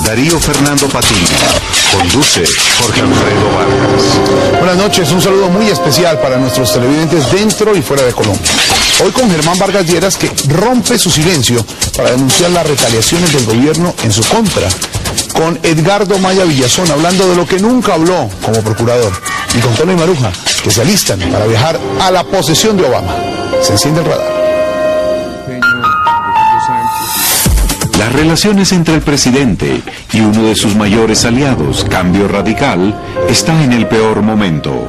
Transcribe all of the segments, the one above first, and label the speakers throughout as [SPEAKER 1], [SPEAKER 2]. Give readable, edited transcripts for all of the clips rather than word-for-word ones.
[SPEAKER 1] Darío Fernando Patiño. Conduce Jorge Alfredo Vargas.
[SPEAKER 2] Buenas noches, un saludo muy especial para nuestros televidentes dentro y fuera de Colombia. Hoy con Germán Vargas Lleras, que rompe su silencio para denunciar las retaliaciones del gobierno en su contra. Con Edgardo Maya Villazón, hablando de lo que nunca habló como procurador. Y con Tony Maruja, que se alistan para viajar a la posesión de Obama. Se enciende el radar.
[SPEAKER 1] Las relaciones entre el presidente y uno de sus mayores aliados, Cambio Radical, está en el peor momento.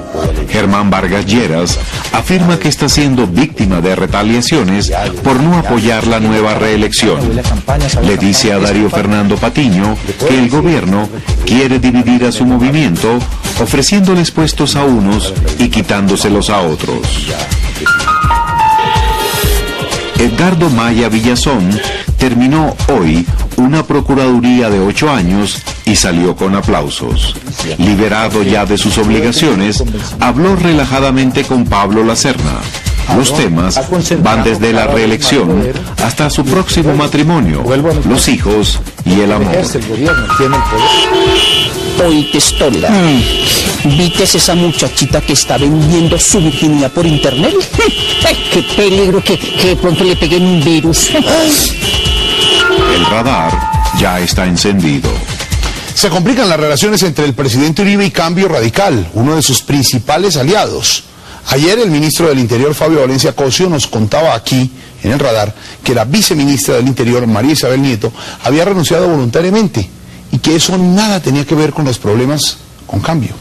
[SPEAKER 1] Germán Vargas Lleras afirma que está siendo víctima de retaliaciones por no apoyar la nueva reelección. Le dice a Darío Fernando Patiño que el gobierno quiere dividir a su movimiento, ofreciéndoles puestos a unos y quitándoselos a otros. Edgardo Maya Villazón terminó hoy una procuraduría de 8 años y salió con aplausos. Liberado ya de sus obligaciones, habló relajadamente con Pablo Lacerna. Los temas van desde la reelección hasta su próximo matrimonio, los hijos y el amor.
[SPEAKER 3] Oíste, Stola. ¿Viste esa muchachita que está vendiendo su virginidad por internet? ¡Qué peligro que de pronto le peguen un virus!
[SPEAKER 1] El radar ya está encendido.
[SPEAKER 2] Se complican las relaciones entre el presidente Uribe y Cambio Radical, uno de sus principales aliados. Ayer el ministro del Interior, Fabio Valencia Cosio, nos contaba aquí, en el radar, que la viceministra del Interior, María Isabel Nieto, había renunciado voluntariamente y que eso nada tenía que ver con los problemas con Cambio.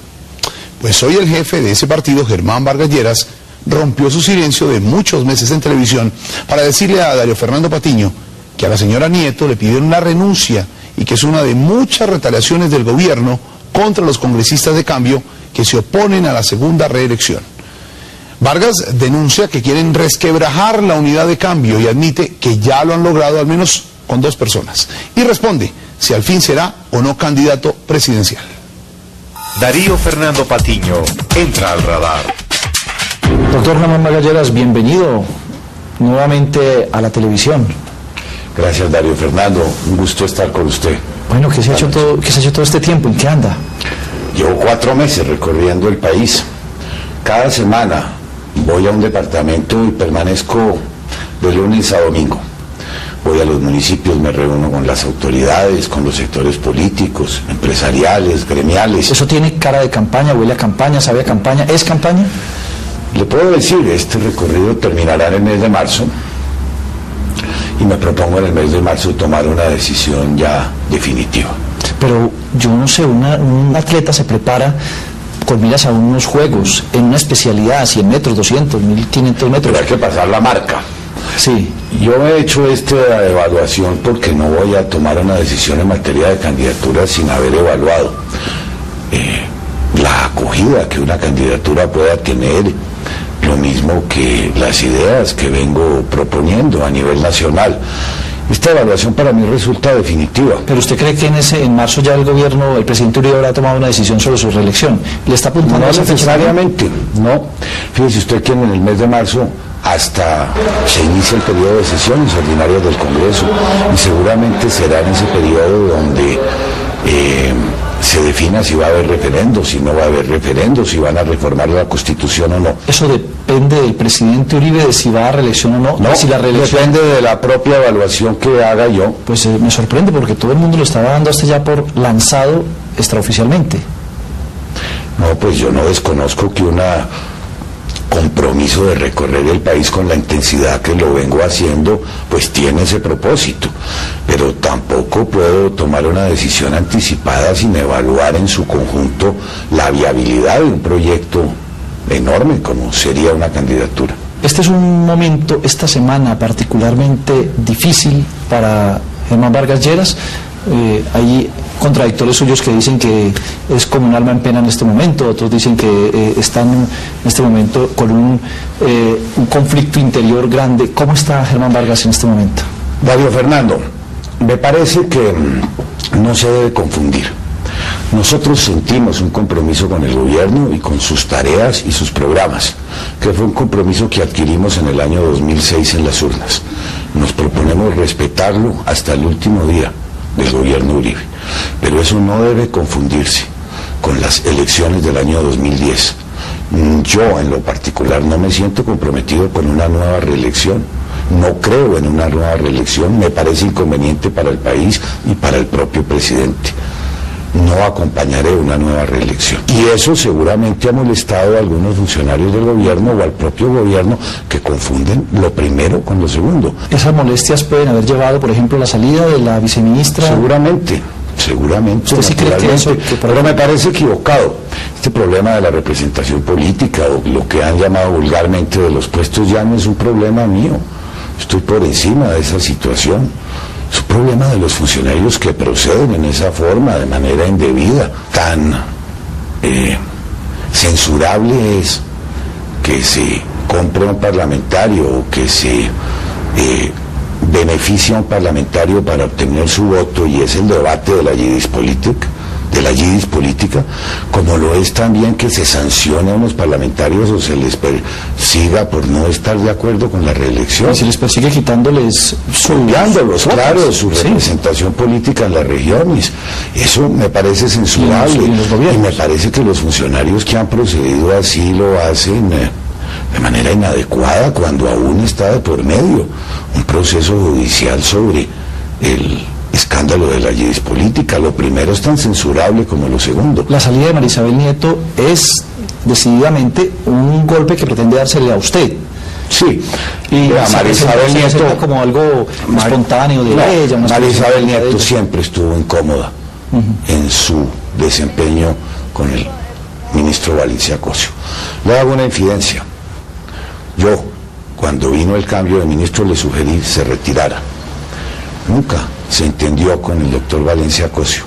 [SPEAKER 2] Pues hoy el jefe de ese partido, Germán Vargas Lleras, rompió su silencio de muchos meses en televisión para decirle a Darío Fernando Patiño que a la señora Nieto le pidieron la renuncia y que es una de muchas retaliaciones del gobierno contra los congresistas de Cambio que se oponen a la segunda reelección. Vargas denuncia que quieren resquebrajar la unidad de Cambio y admite que ya lo han logrado al menos con 2 personas. Y responde si al fin será o no candidato presidencial.
[SPEAKER 1] Darío Fernando Patiño entra al radar.
[SPEAKER 4] Doctor Germán Vargas Lleras, bienvenido nuevamente a la televisión.
[SPEAKER 5] Gracias, Darío Fernando, un gusto estar con usted.
[SPEAKER 4] Bueno, ¿qué se ha hecho todo este tiempo? ¿En qué anda?
[SPEAKER 5] Llevo 4 meses recorriendo el país. Cada semana voy a un departamento y permanezco de lunes a domingo. Voy a los municipios, me reúno con las autoridades, con los sectores políticos, empresariales, gremiales.
[SPEAKER 4] ¿Eso tiene cara de campaña, huele a campaña, sabe a campaña? ¿Es campaña?
[SPEAKER 5] Le puedo decir, este recorrido terminará en el mes de marzo y me propongo en el mes de marzo tomar una decisión ya definitiva.
[SPEAKER 4] Pero yo no sé, un atleta se prepara con miras a unos juegos, en una especialidad, 100 metros, 200, 1500 metros.
[SPEAKER 5] Pero hay que pasar la marca.
[SPEAKER 4] Sí.
[SPEAKER 5] Yo he hecho esta evaluación porque no voy a tomar una decisión en materia de candidatura sin haber evaluado la acogida que una candidatura pueda tener, lo mismo que las ideas que vengo proponiendo a nivel nacional. Esta evaluación para mí resulta definitiva.
[SPEAKER 4] ¿Pero usted cree que en marzo ya el gobierno, el presidente Uribe habrá tomado una decisión sobre su reelección? ¿Le está apuntando a esa fecha?
[SPEAKER 5] No necesariamente, no. Fíjese usted que en el mes de marzo hasta se inicia el periodo de sesiones ordinarias del Congreso y seguramente será en ese periodo donde se defina si va a haber referendos, si no va a haber referendos, si van a reformar la Constitución o no.
[SPEAKER 4] ¿Eso depende del presidente Uribe de si va a reelección o no?
[SPEAKER 5] No,
[SPEAKER 4] si la reelección...
[SPEAKER 5] depende de la propia evaluación que haga yo.
[SPEAKER 4] Pues me sorprende porque todo el mundo lo estaba dando hasta ya por lanzado extraoficialmente.
[SPEAKER 5] No, pues yo no desconozco que una compromiso de recorrer el país con la intensidad que lo vengo haciendo, pues tiene ese propósito, pero tampoco puedo tomar una decisión anticipada sin evaluar en su conjunto la viabilidad de un proyecto enorme como sería una candidatura.
[SPEAKER 4] Este es un momento, esta semana particularmente difícil para Germán Vargas Lleras. Hay contradictores suyos que dicen que es como un alma en pena en este momento, otros dicen que están en este momento con un conflicto interior grande. ¿Cómo está Germán Vargas en este momento?
[SPEAKER 5] Darío Fernando, me parece que no se debe confundir. Nosotros sentimos un compromiso con el gobierno y con sus tareas y sus programas, que fue un compromiso que adquirimos en el año 2006 en las urnas. Nos proponemos respetarlo hasta el último día, del gobierno Uribe. Pero eso no debe confundirse con las elecciones del año 2010. Yo, en lo particular, no me siento comprometido con una nueva reelección. No creo en una nueva reelección. Me parece inconveniente para el país y para el propio presidente. No acompañaré una nueva reelección. Y eso seguramente ha molestado a algunos funcionarios del gobierno o al propio gobierno, que confunden lo primero con lo segundo.
[SPEAKER 4] ¿Esas molestias pueden haber llevado, por ejemplo, la salida de la viceministra?
[SPEAKER 5] Seguramente.
[SPEAKER 4] ¿Usted sí cree que eso?
[SPEAKER 5] Pero me parece equivocado. Este problema de la representación política, o lo que han llamado vulgarmente de los puestos, ya no es un problema mío. Estoy por encima de esa situación. Es un problema de los funcionarios que proceden en esa forma, de manera indebida. Tan censurable es que se compre a un parlamentario, o que se beneficia a un parlamentario para obtener su voto, y es el debate de la yidis política, como lo es también que se sancione a unos parlamentarios o se les persiga por no estar de acuerdo con la reelección.
[SPEAKER 4] Y se les persigue quitándoles
[SPEAKER 5] claro, su representación política en las regiones. Eso me parece censurable, y me parece que los funcionarios que han procedido así lo hacen de manera inadecuada, cuando aún está de por medio un proceso judicial sobre el escándalo de la yidis política. Lo primero es tan censurable como lo segundo.
[SPEAKER 4] La salida de María Isabel Nieto es decididamente un golpe que pretende dársele a usted.
[SPEAKER 5] Sí,
[SPEAKER 4] y
[SPEAKER 5] María Isabel Nieto
[SPEAKER 4] como algo espontáneo de ella.
[SPEAKER 5] María Isabel Nieto siempre estuvo incómoda en su desempeño con el ministro Valencia Cosio. Le hago una infidencia. Yo, cuando vino el cambio de ministro, le sugerí se retirara. Nunca se entendió con el doctor Valencia Cosio.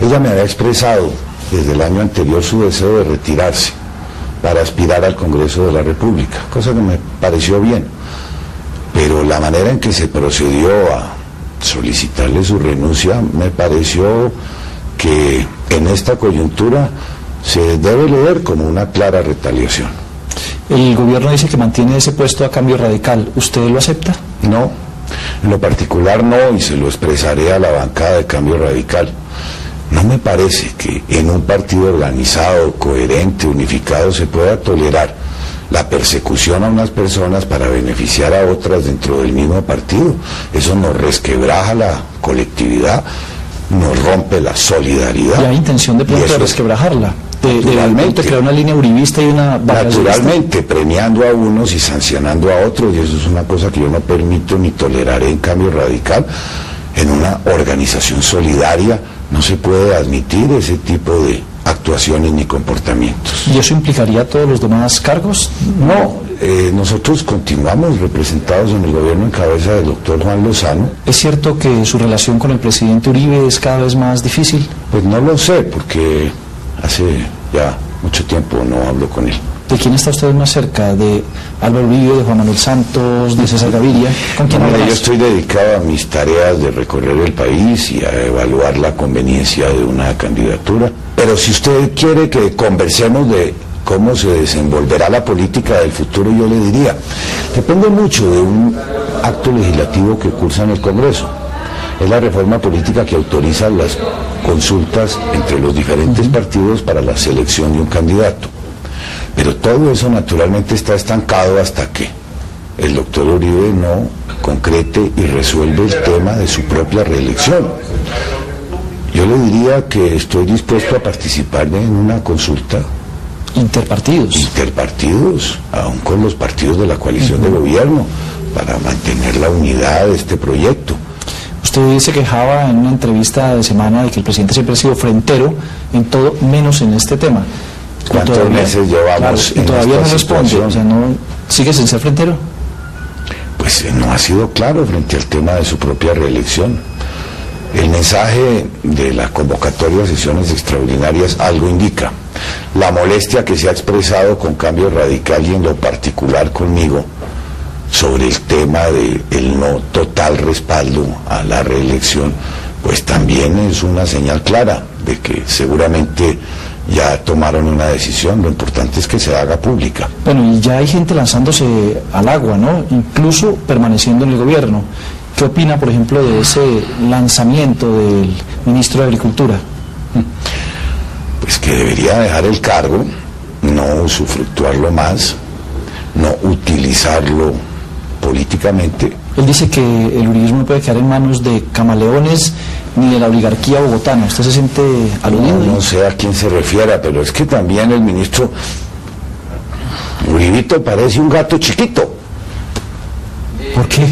[SPEAKER 5] Ella me había expresado desde el año anterior su deseo de retirarse para aspirar al Congreso de la República, cosa que me pareció bien, pero la manera en que se procedió a solicitarle su renuncia me pareció que en esta coyuntura se debe leer como una clara retaliación.
[SPEAKER 4] El gobierno dice que mantiene ese puesto a Cambio Radical. ¿Usted lo acepta?
[SPEAKER 5] No, en lo particular no, y se lo expresaré a la bancada de Cambio Radical. No me parece que en un partido organizado, coherente, unificado, se pueda tolerar la persecución a unas personas para beneficiar a otras dentro del mismo partido. Eso nos resquebraja la colectividad, nos rompe la solidaridad.
[SPEAKER 4] ¿Y hay intención de pronto de resquebrajarla? De crear una línea uribista y una...
[SPEAKER 5] Naturalmente, premiando a unos y sancionando a otros, y eso es una cosa que yo no permito ni toleraré en Cambio Radical. En una organización solidaria no se puede admitir ese tipo de actuaciones ni comportamientos.
[SPEAKER 4] ¿Y eso implicaría a todos los demás cargos?
[SPEAKER 5] No, nosotros continuamos representados en el gobierno en cabeza del doctor Juan Lozano.
[SPEAKER 4] ¿Es cierto que su relación con el presidente Uribe es cada vez más difícil?
[SPEAKER 5] Pues no lo sé, porque hace ya mucho tiempo no hablo con él.
[SPEAKER 4] ¿De quién está usted más cerca? ¿De Álvaro Uribe, de Juan Manuel Santos, de César Gaviria? ¿Con quién habla más?
[SPEAKER 5] Yo estoy dedicado a mis tareas de recorrer el país y a evaluar la conveniencia de una candidatura. Pero si usted quiere que conversemos de cómo se desenvolverá la política del futuro, yo le diría, depende mucho de un acto legislativo que cursa en el Congreso. Es la reforma política que autoriza las consultas entre los diferentes partidos para la selección de un candidato. Pero todo eso naturalmente está estancado hasta que el doctor Uribe no concrete y resuelve el tema de su propia reelección. Yo le diría que estoy dispuesto a participar en una consulta.
[SPEAKER 4] Interpartidos,
[SPEAKER 5] aún con los partidos de la coalición de gobierno, para mantener la unidad de este proyecto.
[SPEAKER 4] Usted se quejaba en una entrevista de semana de que el presidente siempre ha sido frentero en todo, menos en este tema.
[SPEAKER 5] ¿Cuántos meses llevamos
[SPEAKER 4] y todavía no responde? O sea, ¿no sigue sin ser frentero?
[SPEAKER 5] Pues no ha sido claro frente al tema de su propia reelección. El mensaje de la convocatoria a sesiones extraordinarias algo indica. La molestia que se ha expresado con Cambio Radical y en lo particular conmigo sobre el tema del no total respaldo a la reelección, pues también es una señal clara de que seguramente ya tomaron una decisión. Lo importante es que se haga pública.
[SPEAKER 4] Bueno, y ya hay gente lanzándose al agua, ¿no? Incluso permaneciendo en el gobierno. ¿Qué opina, por ejemplo, de ese lanzamiento del ministro de Agricultura?
[SPEAKER 5] Pues que debería dejar el cargo, no usufructuarlo más, no utilizarlo políticamente.
[SPEAKER 4] Él dice que el uribismo no puede quedar en manos de camaleones ni de la oligarquía bogotana. ¿Usted se siente aludido?
[SPEAKER 5] No sé a quién se refiera, pero es que también el ministro Uribito parece un gato chiquito.
[SPEAKER 4] ¿Por qué?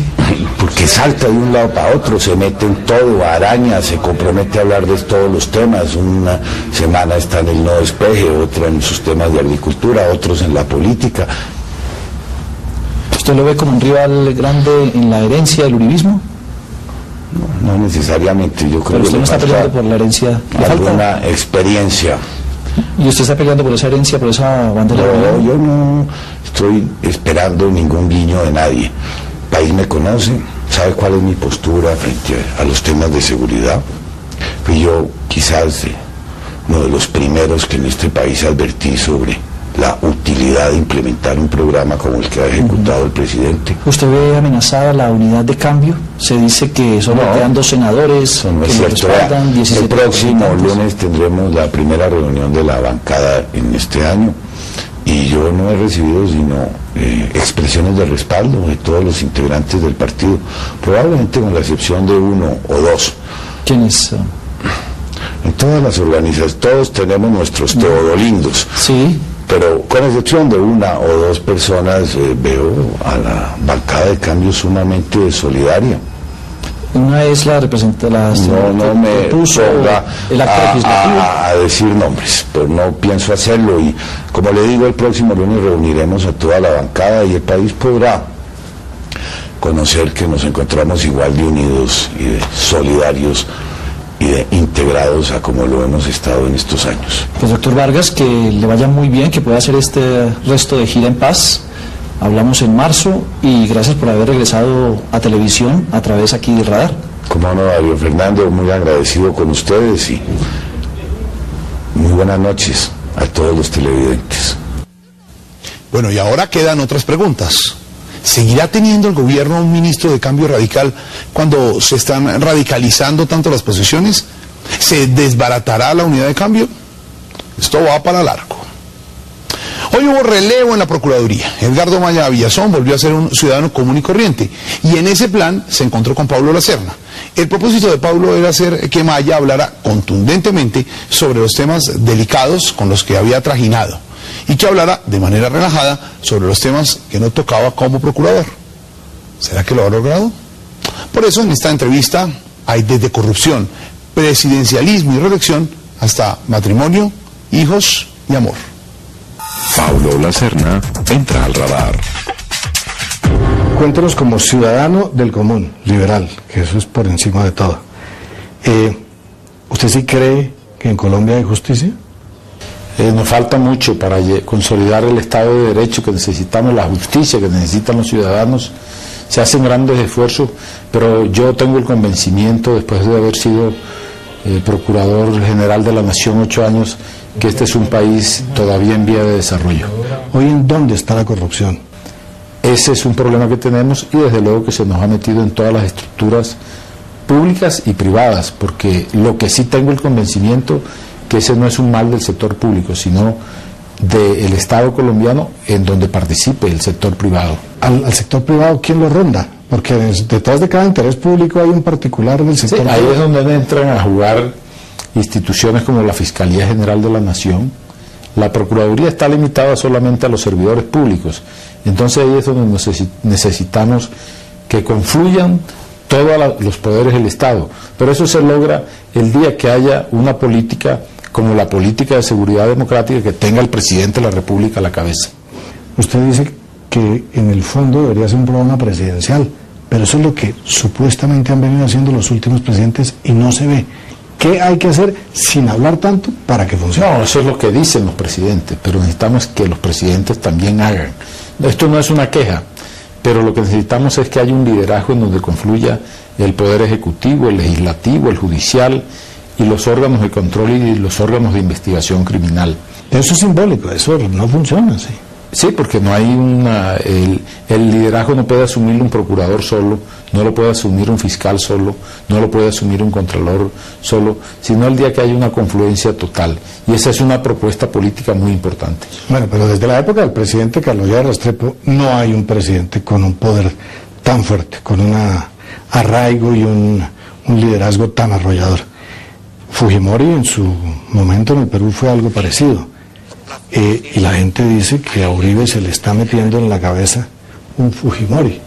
[SPEAKER 5] Porque salta de un lado para otro, se mete en todo, araña, se compromete a hablar de todos los temas. Una semana está en el no despeje, otra en sus temas de agricultura, otros en la política.
[SPEAKER 4] ¿Usted lo ve como un rival grande en la herencia del uribismo?
[SPEAKER 5] No necesariamente, yo creo
[SPEAKER 4] Pero usted
[SPEAKER 5] que
[SPEAKER 4] no está peleando por la herencia. ¿Le falta?
[SPEAKER 5] Alguna experiencia.
[SPEAKER 4] ¿Y usted está peleando por esa herencia, por esa bandera?
[SPEAKER 5] No, yo no estoy esperando ningún guiño de nadie. El país me conoce, sabe cuál es mi postura frente a los temas de seguridad. Fui yo quizás uno de los primeros que en este país advertí sobre la utilidad de implementar un programa como el que ha ejecutado el presidente.
[SPEAKER 4] ¿Usted ve amenazada la unidad de cambio? Se dice que solo quedan 2 senadores
[SPEAKER 5] Eso no
[SPEAKER 4] que
[SPEAKER 5] es
[SPEAKER 4] lo
[SPEAKER 5] cierto.
[SPEAKER 4] respaldan, 17
[SPEAKER 5] El próximo
[SPEAKER 4] representantes.
[SPEAKER 5] lunes tendremos la primera reunión de la bancada en este año y yo no he recibido sino expresiones de respaldo de todos los integrantes del partido, probablemente con la excepción de 1 o 2.
[SPEAKER 4] ¿Quiénes son?
[SPEAKER 5] En todas las organizaciones, todos tenemos nuestros teodolindos.
[SPEAKER 4] Sí.
[SPEAKER 5] Pero con excepción de 1 o 2 personas, veo a la bancada de cambio sumamente solidaria.
[SPEAKER 4] Una es la representante,
[SPEAKER 5] No me
[SPEAKER 4] propuso
[SPEAKER 5] ponga
[SPEAKER 4] el acto legislativo.
[SPEAKER 5] a decir nombres, pero no pienso hacerlo. Y como le digo, el próximo lunes reuniremos a toda la bancada y el país podrá conocer que nos encontramos igual de unidos y de solidarios y de integrados a como lo hemos estado en estos años.
[SPEAKER 4] Pues doctor Vargas, que le vaya muy bien, que pueda hacer este resto de gira en paz. Hablamos en marzo y gracias por haber regresado a televisión a través aquí del Radar.
[SPEAKER 5] Como no, Darío Fernando, muy agradecido con ustedes y muy buenas noches a todos los televidentes.
[SPEAKER 2] Bueno, y ahora quedan otras preguntas. ¿Seguirá teniendo el gobierno un ministro de cambio radical cuando se están radicalizando tanto las posiciones? ¿Se desbaratará la unidad de cambio? Esto va para largo. Hoy hubo relevo en la Procuraduría. Edgardo Maya Villazón volvió a ser un ciudadano común y corriente. Y en ese plan se encontró con Pablo Lacerna. El propósito de Pablo era hacer que Maya hablara contundentemente sobre los temas delicados con los que había trajinado. Y que hablara de manera relajada sobre los temas que no tocaba como procurador. ¿Será que lo ha logrado? Por eso en esta entrevista hay desde corrupción, presidencialismo y reelección hasta matrimonio, hijos y amor.
[SPEAKER 1] Pablo Lacerna entra al radar.
[SPEAKER 6] Cuéntenos como ciudadano del común, liberal, que eso es por encima de todo. ¿Usted sí cree que en Colombia hay justicia?
[SPEAKER 7] Nos falta mucho para consolidar el Estado de Derecho que necesitamos, la justicia que necesitan los ciudadanos. Se hacen grandes esfuerzos, pero yo tengo el convencimiento, después de haber sido Procurador General de la Nación 8 años, que este es un país todavía en vía de desarrollo.
[SPEAKER 6] Hoy, ¿en dónde está la corrupción?
[SPEAKER 7] Ese es un problema que tenemos y desde luego que se nos ha metido en todas las estructuras públicas y privadas, porque lo que sí tengo el convencimiento que ese no es un mal del sector público, sino del Estado colombiano en donde participe el sector privado.
[SPEAKER 6] Al sector privado, ¿quién lo ronda? Porque detrás de cada interés público hay un particular del sector privado.
[SPEAKER 7] Ahí es donde entran a jugar instituciones como la Fiscalía General de la Nación. La Procuraduría está limitada solamente a los servidores públicos. Entonces ahí es donde necesitamos que confluyan todos los poderes del Estado. Pero eso se logra el día que haya una política como la política de seguridad democrática que tenga el presidente de la República a la cabeza.
[SPEAKER 6] Usted dice que en el fondo debería ser un programa presidencial, pero eso es lo que supuestamente han venido haciendo los últimos presidentes y no se ve. ¿Qué hay que hacer sin hablar tanto para que funcione?
[SPEAKER 7] No, eso es lo que dicen los presidentes, pero necesitamos que los presidentes también hagan. Esto no es una queja, pero lo que necesitamos es que haya un liderazgo en donde confluya el Poder Ejecutivo, el Legislativo, el Judicial y los órganos de control y los órganos de investigación criminal.
[SPEAKER 6] Eso es simbólico, eso no funciona así.
[SPEAKER 7] Sí, porque no hay el liderazgo no puede asumirlo un procurador solo, no lo puede asumir un fiscal solo, no lo puede asumir un contralor solo, sino el día que haya una confluencia total. Y esa es una propuesta política muy importante.
[SPEAKER 6] Bueno, pero desde la época del presidente Carlos Lleras Restrepo no hay un presidente con un poder tan fuerte, con un arraigo y un liderazgo tan arrollador. Fujimori en su momento en el Perú fue algo parecido. Y la gente dice que a Uribe se le está metiendo en la cabeza un Fujimori.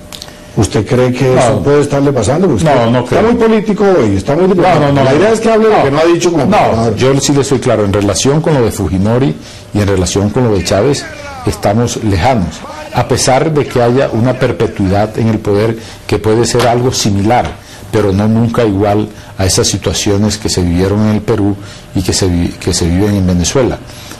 [SPEAKER 6] ¿Usted cree que eso puede estarle pasando? Porque
[SPEAKER 7] no
[SPEAKER 6] está
[SPEAKER 7] creo.
[SPEAKER 6] muy político hoy, está muy diplomático. La idea es que hable lo que no ha dicho como
[SPEAKER 7] No, yo sí le soy claro, en relación con lo de Fujimori y en relación con lo de Chávez, estamos lejanos, a pesar de que haya una perpetuidad en el poder que puede ser algo similar, pero no nunca igual a esas situaciones que se vivieron en el Perú y que se viven en Venezuela.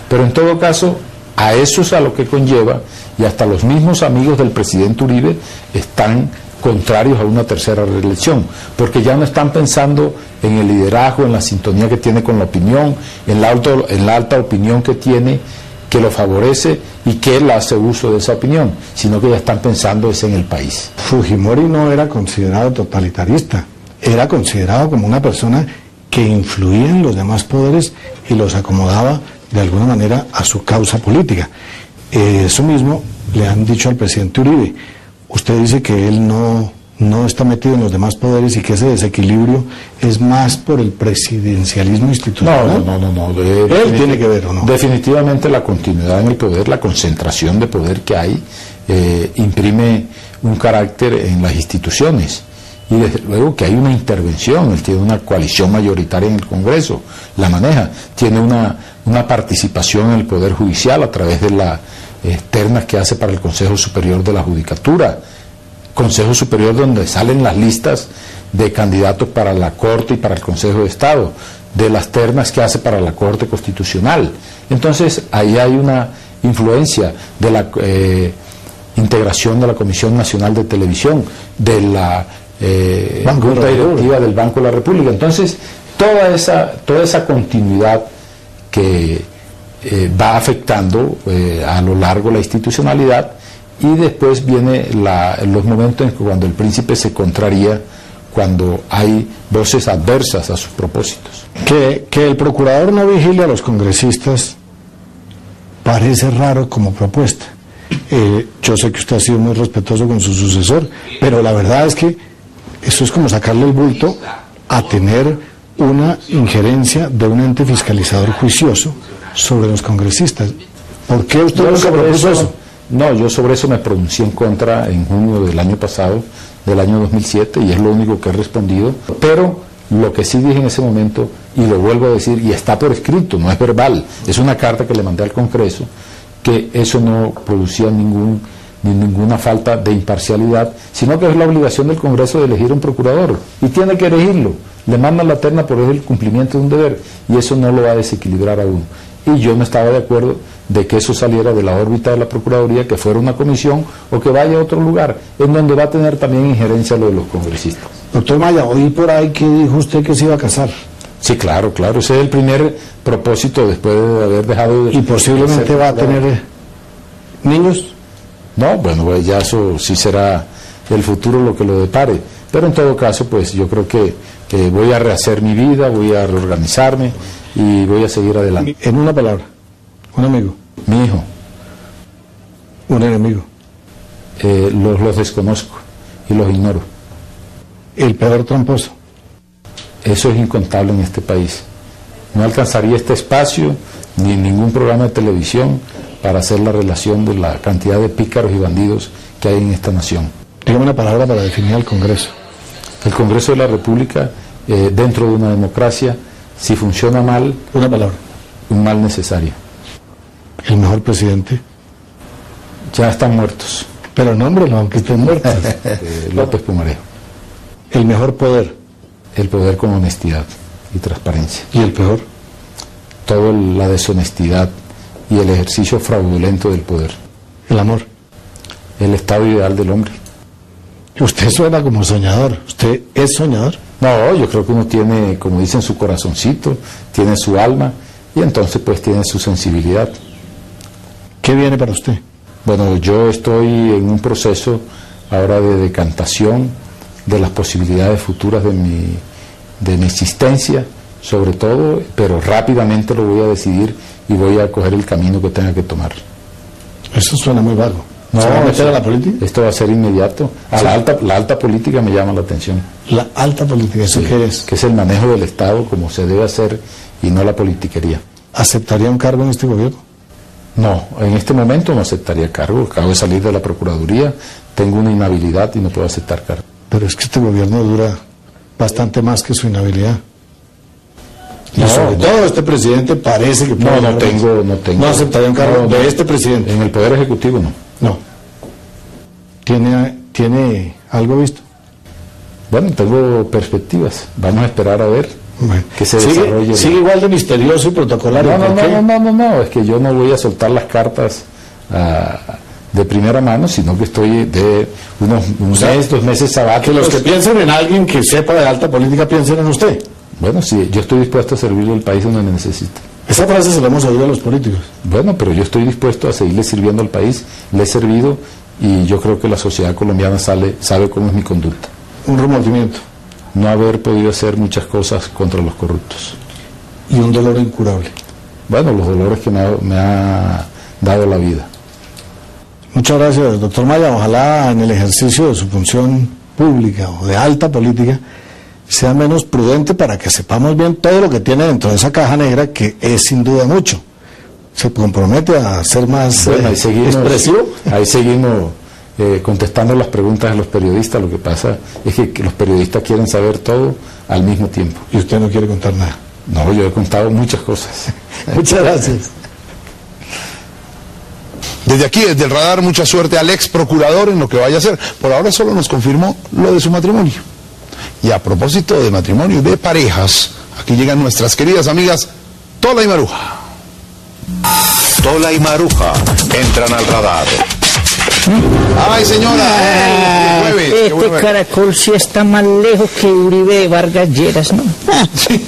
[SPEAKER 7] Pero en todo caso, a eso es a lo que conlleva, y hasta los mismos amigos del presidente Uribe están contrarios a una tercera reelección, porque ya no están pensando en el liderazgo, en la sintonía que tiene con la opinión, en la alta opinión que tiene, que lo favorece y que él hace uso de esa opinión, sino que ya están pensando es en el país.
[SPEAKER 6] Fujimori no era considerado totalitarista, era considerado como una persona que influía en los demás poderes y los acomodaba de alguna manera a su causa política. Eso mismo le han dicho al presidente Uribe. Usted dice que él no está metido en los demás poderes y que ese desequilibrio es más por el presidencialismo institucional.
[SPEAKER 7] No.
[SPEAKER 6] Él tiene que ver, ¿o no?
[SPEAKER 7] Definitivamente la continuidad en el poder, la concentración de poder que hay, imprime un carácter en las instituciones. Y desde luego que hay una intervención, él tiene una coalición mayoritaria en el Congreso, la maneja, tiene una participación en el Poder Judicial a través de las ternas que hace para el Consejo Superior de la Judicatura, Consejo Superior donde salen las listas de candidatos para la Corte y para el Consejo de Estado, de las ternas que hace para la Corte Constitucional. Entonces ahí hay una influencia de la integración de la Comisión Nacional de Televisión, de la Junta Directiva del Banco de la República. Entonces toda esa continuidad que va afectando a lo largo la institucionalidad, y después viene los momentos en que cuando el príncipe se contraría, cuando hay voces adversas a sus propósitos.
[SPEAKER 6] Que el procurador no vigile a los congresistas parece raro como propuesta. Yo sé que usted ha sido muy respetuoso con su sucesor, pero la verdad es que eso es como sacarle el bulto a tener una injerencia de un ente fiscalizador juicioso sobre los congresistas. ¿Por qué usted nunca propuso eso?
[SPEAKER 7] No, yo sobre eso me pronuncié en contra en junio del año pasado, del año 2007, y es lo único que he respondido. Pero lo que sí dije en ese momento, y lo vuelvo a decir, y está por escrito, no es verbal, es una carta que le mandé al Congreso, que eso no producía ninguna falta de imparcialidad, sino que es la obligación del Congreso de elegir un procurador, y tiene que elegirlo. Le mandan la terna por el cumplimiento de un deber, y eso no lo va a desequilibrar a uno. Y yo no estaba de acuerdo de que eso saliera de la órbita de la Procuraduría, que fuera una comisión o que vaya a otro lugar, en donde va a tener también injerencia lo de los congresistas.
[SPEAKER 6] Doctor Maya, oí por ahí que dijo usted que se iba a casar.
[SPEAKER 7] Sí, claro, ese es el primer propósito después de haber dejado de...
[SPEAKER 6] ¿Y posiblemente va a tener niños?
[SPEAKER 7] No, bueno, pues ya eso sí será el futuro lo que lo depare, pero en todo caso, pues yo creo que voy a rehacer mi vida, voy a reorganizarme y voy a seguir adelante.
[SPEAKER 6] En una palabra, un amigo.
[SPEAKER 7] Mi hijo.
[SPEAKER 6] Un enemigo.
[SPEAKER 7] Los desconozco y los ignoro.
[SPEAKER 6] El peor tramposo.
[SPEAKER 7] Eso es incontable en este país. No alcanzaría este espacio ni ningún programa de televisión para hacer la relación de la cantidad de pícaros y bandidos que hay en esta nación.
[SPEAKER 6] Dígame una palabra para definir al Congreso.
[SPEAKER 7] El Congreso de la República, dentro de una democracia, si funciona mal,
[SPEAKER 6] una palabra,
[SPEAKER 7] un mal necesario.
[SPEAKER 6] El mejor presidente.
[SPEAKER 7] Ya están muertos.
[SPEAKER 6] Pero nómbrelo, aunque estén muertos.
[SPEAKER 7] López Pumarejo.
[SPEAKER 6] El mejor poder.
[SPEAKER 7] El poder con honestidad y transparencia.
[SPEAKER 6] ¿Y el peor?
[SPEAKER 7] Toda la deshonestidad y el ejercicio fraudulento del poder.
[SPEAKER 6] El amor.
[SPEAKER 7] El estado ideal del hombre.
[SPEAKER 6] Usted suena como soñador. ¿Usted es soñador?
[SPEAKER 7] No, yo creo que uno tiene, como dicen, su corazoncito, tiene su alma y entonces pues tiene su sensibilidad.
[SPEAKER 6] ¿Qué viene para usted?
[SPEAKER 7] Bueno, yo estoy en un proceso ahora de decantación de las posibilidades futuras de mi existencia, sobre todo, pero rápidamente lo voy a decidir y voy a coger el camino que tenga que tomar.
[SPEAKER 6] Eso suena muy vago.
[SPEAKER 7] No,
[SPEAKER 6] ¿Se va a meter a la política?
[SPEAKER 7] Esto va a ser inmediato. La alta política me llama la atención.
[SPEAKER 6] La alta política, ¿eso
[SPEAKER 7] Sí,
[SPEAKER 6] qué es?
[SPEAKER 7] que es el manejo del Estado como se debe hacer y no la politiquería.
[SPEAKER 6] ¿Aceptaría un cargo en este gobierno?
[SPEAKER 7] No, en este momento no aceptaría cargo. Acabo de salir de la Procuraduría, tengo una inhabilidad y no puedo aceptar cargo.
[SPEAKER 6] Pero es que este gobierno dura bastante más que su inhabilidad. Y
[SPEAKER 7] No,
[SPEAKER 6] sobre
[SPEAKER 7] no.
[SPEAKER 6] todo este presidente parece que puede
[SPEAKER 7] No tengo.
[SPEAKER 6] No aceptaría un cargo de este presidente.
[SPEAKER 7] En el Poder Ejecutivo no.
[SPEAKER 6] No. ¿Tiene algo visto?
[SPEAKER 7] Bueno, tengo perspectivas. Vamos a esperar a ver
[SPEAKER 6] Bueno.
[SPEAKER 7] que se desarrolle.
[SPEAKER 6] Sigue igual de misterioso y protocolario. ¿por qué?
[SPEAKER 7] No, es que yo no voy a soltar las cartas de primera mano, sino que estoy de un mes, 2 meses
[SPEAKER 6] Que
[SPEAKER 7] sabáticos.
[SPEAKER 6] los que piensen en alguien que sepa de alta política piensen en usted.
[SPEAKER 7] Bueno, sí, yo estoy dispuesto a servirle al país donde me necesite.
[SPEAKER 6] Esa frase se la hemos oído a los políticos.
[SPEAKER 7] Bueno, pero yo estoy dispuesto a seguirle sirviendo al país, le he servido y yo creo que la sociedad colombiana sabe cómo es mi conducta.
[SPEAKER 6] Un remordimiento
[SPEAKER 7] No haber podido hacer muchas cosas contra los corruptos.
[SPEAKER 6] y un dolor incurable.
[SPEAKER 7] Bueno, los dolores que me ha dado la vida.
[SPEAKER 6] Muchas gracias, doctor Maya. Ojalá en el ejercicio de su función pública o de alta política sea menos prudente para que sepamos bien todo lo que tiene dentro de esa caja negra, que es sin duda mucho. ¿Se compromete a ser más
[SPEAKER 7] Bueno, ahí seguimos,
[SPEAKER 6] expresivo?
[SPEAKER 7] ahí seguimos contestando las preguntas de los periodistas. Lo que pasa es que los periodistas quieren saber todo al mismo tiempo.
[SPEAKER 6] Y usted no quiere contar nada.
[SPEAKER 7] No, yo he contado muchas cosas.
[SPEAKER 6] Muchas gracias.
[SPEAKER 2] Desde aquí, desde el radar, mucha suerte al ex procurador en lo que vaya a hacer. Por ahora solo nos confirmó lo de su matrimonio. Y a propósito de matrimonio y de parejas, aquí llegan nuestras queridas amigas Tola y Maruja.
[SPEAKER 1] Tola y Maruja entran al radar.
[SPEAKER 2] Ay, señora, jueves, qué
[SPEAKER 3] Este
[SPEAKER 2] bueno.
[SPEAKER 3] caracol sí está más lejos que Uribe Vargas Lleras, ¿no?
[SPEAKER 2] Sí,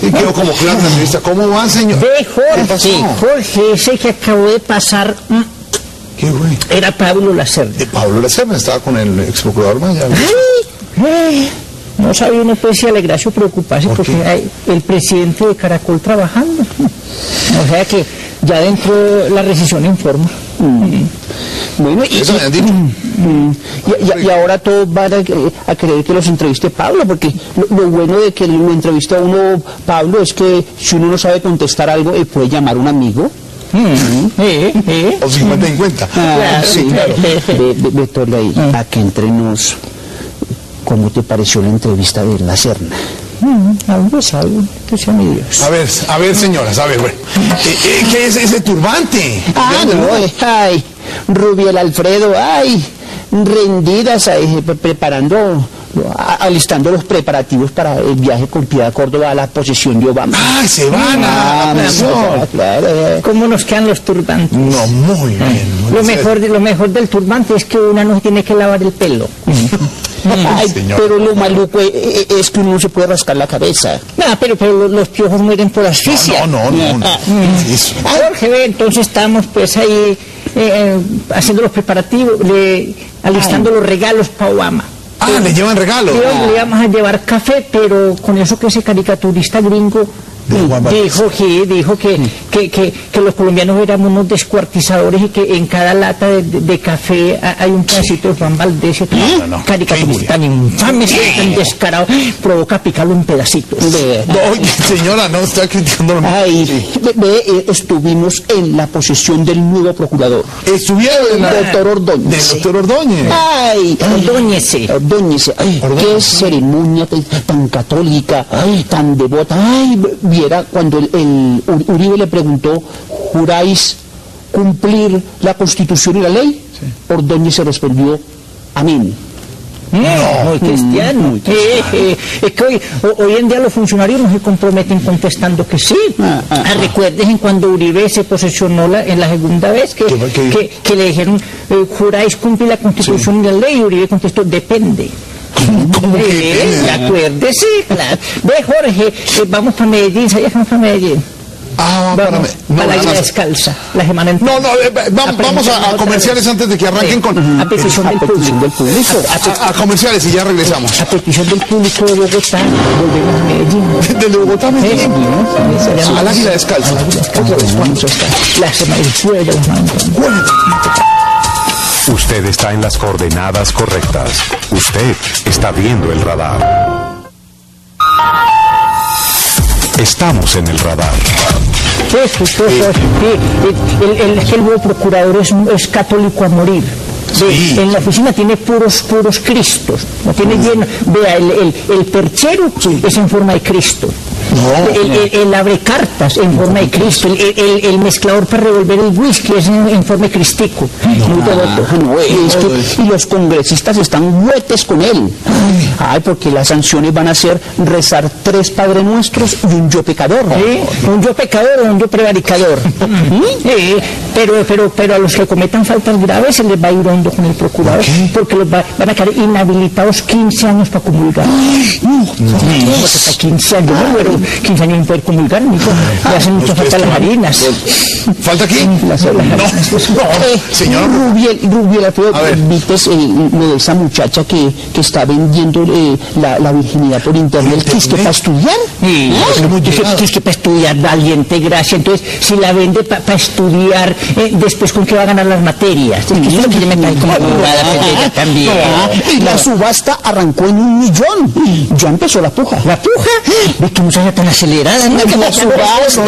[SPEAKER 2] y quedó como claro en la entrevista. ¿Cómo va, señor?
[SPEAKER 3] Ve,
[SPEAKER 2] ¿Qué pasó?
[SPEAKER 3] Jorge, ese que acabó de pasar,
[SPEAKER 2] ¿Qué güey?
[SPEAKER 3] era Pablo Lacerda.
[SPEAKER 2] Pablo Lacerda estaba con el ex procurador Maya.
[SPEAKER 3] No sabía uno pues si alegrarse o preocuparse
[SPEAKER 2] ¿Por
[SPEAKER 3] porque
[SPEAKER 2] qué?
[SPEAKER 3] hay el presidente de Caracol trabajando. O sea que ya dentro la recesión informa. Bueno,
[SPEAKER 2] Eso me han dicho.
[SPEAKER 3] y ahora todos van a querer que los entreviste Pablo, porque lo bueno de que lo entreviste a uno Pablo es que si uno no sabe contestar algo, puede llamar a un amigo.
[SPEAKER 2] O 50-50.
[SPEAKER 3] Ah,
[SPEAKER 2] Sí, claro.
[SPEAKER 3] Ve, Tola, ahí, a que entrenos, ¿cómo te pareció la entrevista de La Serna? Algo es algo, que sea mi Dios.
[SPEAKER 2] A ver, señoras, a ver, bueno. ¿Qué es ese turbante?
[SPEAKER 3] Ay, Rubiel Alfredo, ay, rendidas, ahí, preparando, alistando los preparativos para el viaje con Piedad Córdoba a la posesión de Obama.
[SPEAKER 2] Ay, se van a la prisión.
[SPEAKER 3] Claro. ¿Cómo nos quedan los turbantes?
[SPEAKER 2] No, muy bien.
[SPEAKER 3] Lo mejor del turbante es que una no tiene que lavar el pelo. Ay,
[SPEAKER 2] Señor.
[SPEAKER 3] pero lo maluco es que uno no se puede rascar la cabeza. Pero los piojos mueren por asfixia.
[SPEAKER 2] No. Eso.
[SPEAKER 3] Jorge, ve, entonces estamos pues ahí haciendo los preparativos, alistando los regalos para Obama.
[SPEAKER 2] Ah, le llevan regalo.
[SPEAKER 3] Le íbamos a llevar café, pero con eso que ese caricaturista gringo dijo que los colombianos éramos unos descuartizadores y que en cada lata de café hay un pedacito de Juan Valdés.
[SPEAKER 2] No.
[SPEAKER 3] Caricaturista tan infame, tan descarado, provoca picarlo en pedacitos.
[SPEAKER 2] No, señora, no está criticando.
[SPEAKER 3] Ay, estuvimos en la posesión del nuevo procurador.
[SPEAKER 2] Estuvieron en la...
[SPEAKER 3] Doctor Ordóñez.
[SPEAKER 2] Del doctor Ordóñez.
[SPEAKER 3] Ay, Ordóñez. Ay, qué ceremonia tan católica, tan devota. Ay, viera cuando el Uribe le preguntó, ¿juráis cumplir la Constitución y la ley? Sí. Ordóñez se respondió, amén. Muy cristiano. Es que hoy en día los funcionarios no se comprometen contestando que sí. Recuerden cuando Uribe se posesionó en la segunda vez que le dijeron, ¿juráis cumplir la Constitución y la ley? Y Uribe contestó, depende.
[SPEAKER 2] ¿Cómo que depende?
[SPEAKER 3] Acuérdese, claro. Ve, Jorge, vamos para Medellín, ¿sabías que vamos para Medellín? Vamos,
[SPEAKER 2] no,
[SPEAKER 3] a la
[SPEAKER 2] nada
[SPEAKER 3] Águila
[SPEAKER 2] más.
[SPEAKER 3] Descalza, la semana entera.
[SPEAKER 2] Vamos a comerciales antes de que arranquen con...
[SPEAKER 3] A petición del público.
[SPEAKER 2] A comerciales y ya regresamos.
[SPEAKER 3] A petición del público de Bogotá, volvemos a Medellín.
[SPEAKER 2] Desde Bogotá a Medellín. Al Águila Descalza.
[SPEAKER 3] Vamos a estar. La semana del jueves de las manos.
[SPEAKER 1] Usted está en las coordenadas correctas. Usted está viendo el radar. Estamos en el radar.
[SPEAKER 3] El nuevo procurador es católico a morir.
[SPEAKER 2] Sí.
[SPEAKER 3] En la oficina tiene puros cristos, no tiene lleno. Vea, el perchero es en forma de Cristo. El abre cartas en forma de Cristo, el mezclador para revolver el whisky es en forma de cristico. Y los congresistas están huetes con él. Ay, porque las sanciones van a ser rezar 3 Padre Nuestros y un yo pecador. Un yo pecador o un yo prevaricador. Pero a los que cometan faltas graves se les va a ir hondo con el procurador, porque van a quedar inhabilitados 15 años para comulgar. Hasta 15 años, ¿no? Pero 15 años sin poder comulgar, mijo. Le hacen mucha falta las harinas.
[SPEAKER 2] ¿Falta aquí?
[SPEAKER 3] Las harinas.
[SPEAKER 2] Señor.
[SPEAKER 3] Rubiel, Alfredo, ¿viste lo de esa muchacha que está vendiendo la virginidad por internet? ¿Que es que para estudiar? Que es que para estudiar valiente gracia. Entonces, si la vende para estudiar, después ¿con qué va a ganar las materias? Es que eso es lo que me cae como abogada también. Y la subasta arrancó en 1 millón. Ya empezó la puja. ¿La puja? ¿Ve qué muchacha tan acelerada? La subasta.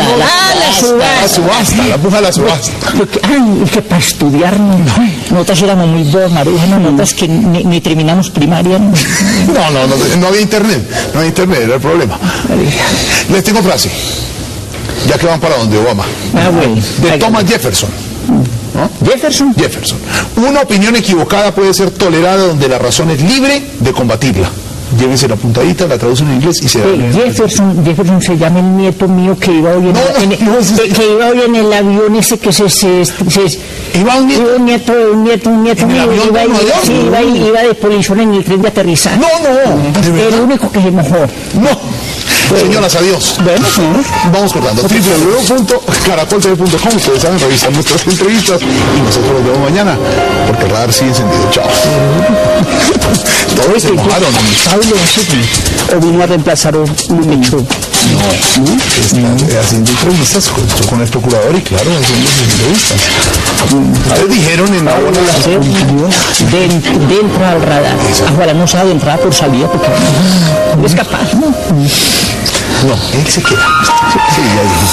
[SPEAKER 2] La puja de la subasta.
[SPEAKER 3] Ay, que para estudiar notas éramos muy dos, Maruja, notas que ni terminamos primaria.
[SPEAKER 2] No había internet, era el problema. Les tengo frase, ya que van para donde Obama.
[SPEAKER 3] Bueno.
[SPEAKER 2] De Thomas Jefferson. ¿No?
[SPEAKER 3] Jefferson.
[SPEAKER 2] Una opinión equivocada puede ser tolerada donde la razón es libre de combatirla. Llévense la puntadita, la traducen en inglés y se da.
[SPEAKER 3] Jefferson se llama el nieto mío que iba hoy en el avión ese que
[SPEAKER 2] ¿Iba un nieto?
[SPEAKER 3] Un nieto mío. Iba de polizón en el tren de aterrizaje.
[SPEAKER 2] No.
[SPEAKER 3] El único que se mojó.
[SPEAKER 2] No. Señoras, adiós. Vamos cortando. www.caracoltv.com. Ustedes saben, revisan nuestras entrevistas y nosotros nos vemos mañana porque el radar sigue encendido. Chao. Todos se mojaron.
[SPEAKER 3] ¿O vino a reemplazar un hecho?
[SPEAKER 2] Está haciendo entrevistas con el procurador y claro, haciendo entrevistas. Ustedes dijeron en la hora
[SPEAKER 3] de entrar al radar. Ahora no sabe entrar por salida porque no es capaz, ¿no?
[SPEAKER 2] No, él se queda. Sí, ya dije.